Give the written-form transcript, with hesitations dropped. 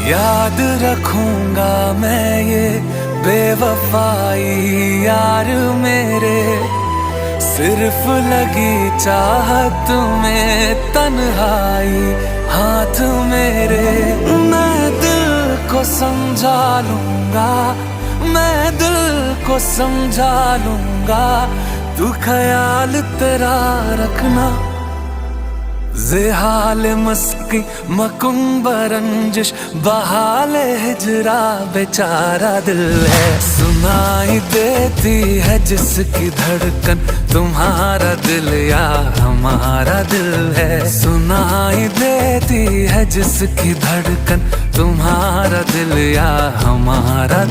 याद रखूंगा मैं ये बेवफाई यार मेरे, सिर्फ लगी चाहत में तन्हाई हाथ मेरे। मैं दिल को समझा लूंगा, मैं दिल को समझा लूंगा, तू ख्याल तेरा रखना। ज़ेहाल मस्की मकुंब रंजिश बहाल हिजरा बेचारा दिल है। सुनाई देती है जिसकी धड़कन तुम्हारा दिल या हमारा दिल है। सुनाई देती है जिसकी धड़कन तुम्हारा दिल या हमारा